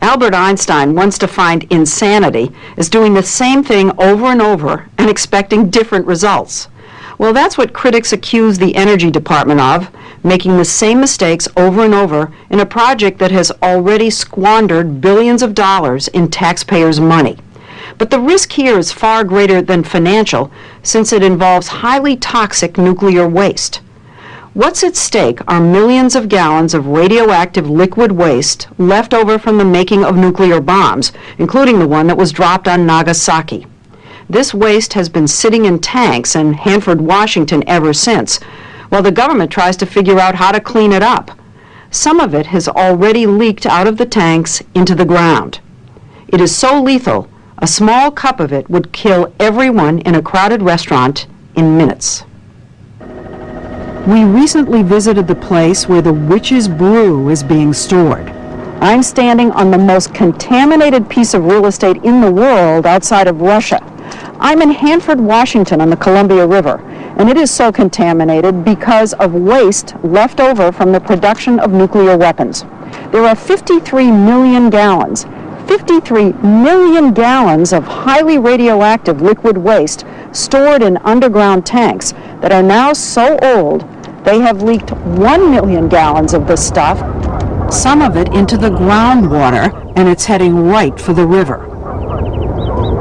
Albert Einstein once defined insanity as doing the same thing over and over and expecting different results. Well, that's what critics accuse the Energy Department of, making the same mistakes over and over in a project that has already squandered billions of dollars in taxpayers' money. But the risk here is far greater than financial, since it involves highly toxic nuclear waste. What's at stake are millions of gallons of radioactive liquid waste left over from the making of nuclear bombs, including the one that was dropped on Nagasaki. This waste has been sitting in tanks in Hanford, Washington ever since, while the government tries to figure out how to clean it up. Some of it has already leaked out of the tanks into the ground. It is so lethal, a small cup of it would kill everyone in a crowded restaurant in minutes. We recently visited the place where the witch's brew is being stored. I'm standing on the most contaminated piece of real estate in the world outside of Russia. I'm in Hanford, Washington on the Columbia River, and it is so contaminated because of waste left over from the production of nuclear weapons. There are 53 million gallons. 53 million gallons of highly radioactive liquid waste stored in underground tanks that are now so old they have leaked 1 million gallons of this stuff, some of it into the groundwater, and it's heading right for the river.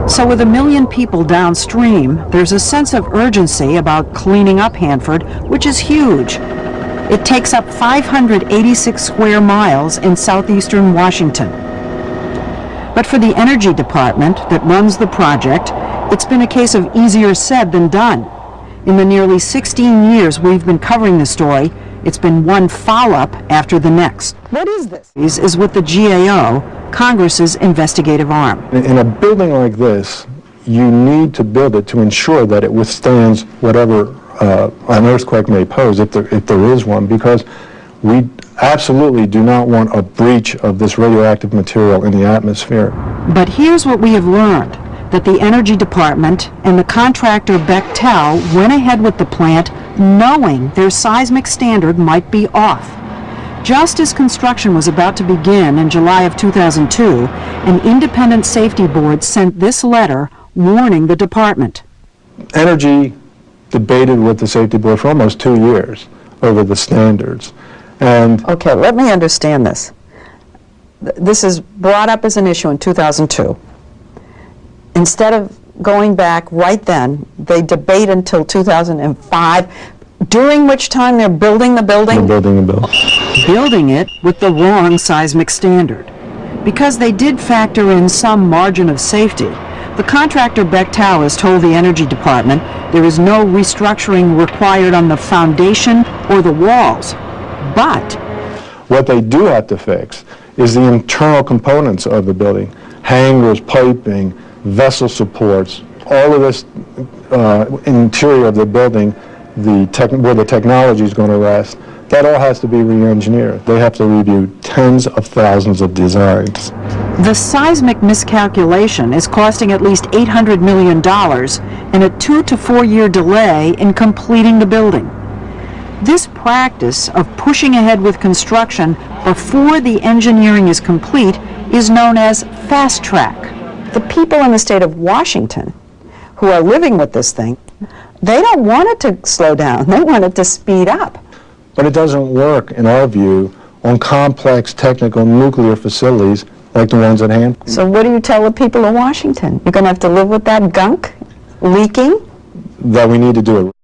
So with 1 million people downstream, there's a sense of urgency about cleaning up Hanford, which is huge. It takes up 586 square miles in southeastern Washington. But for the Energy Department that runs the project, it's been a case of easier said than done. In the nearly 16 years we've been covering the story, it's been one foul-up after the next. What is this? Is with the GAO, Congress's investigative arm. In a building like this, you need to build it to ensure that it withstands whatever an earthquake may pose, if there is one, because we absolutely do not want a breach of this radioactive material in the atmosphere. But here's what we have learned, that the Energy Department and the contractor Bechtel went ahead with the plant knowing their seismic standard might be off. Just as construction was about to begin in July of 2002, an independent safety board sent this letter warning the department. Energy debated with the safety board for almost 2 years over the standards. And okay, let me understand this. This is brought up as an issue in 2002. Instead of going back right then, they debate until 2005, during which time they're building the building? They're building the building. Building it with the wrong seismic standard. Because they did factor in some margin of safety, the contractor Bechtel has told the Energy Department there is no restructuring required on the foundation or the walls. But what they do have to fix is the internal components of the building. Hangars, piping, vessel supports, all of this interior of the building, where the technology is going to rest, that all has to be re-engineered. They have to review tens of thousands of designs. The seismic miscalculation is costing at least $800 million and a 2 to 4 year delay in completing the building. This practice of pushing ahead with construction before the engineering is complete is known as fast track. The people in the state of Washington who are living with this thing, they don't want it to slow down. They want it to speed up. But it doesn't work, in our view, on complex technical nuclear facilities like the ones at hand. So what do you tell the people of Washington? You're going to have to live with that gunk leaking? That we need to do it.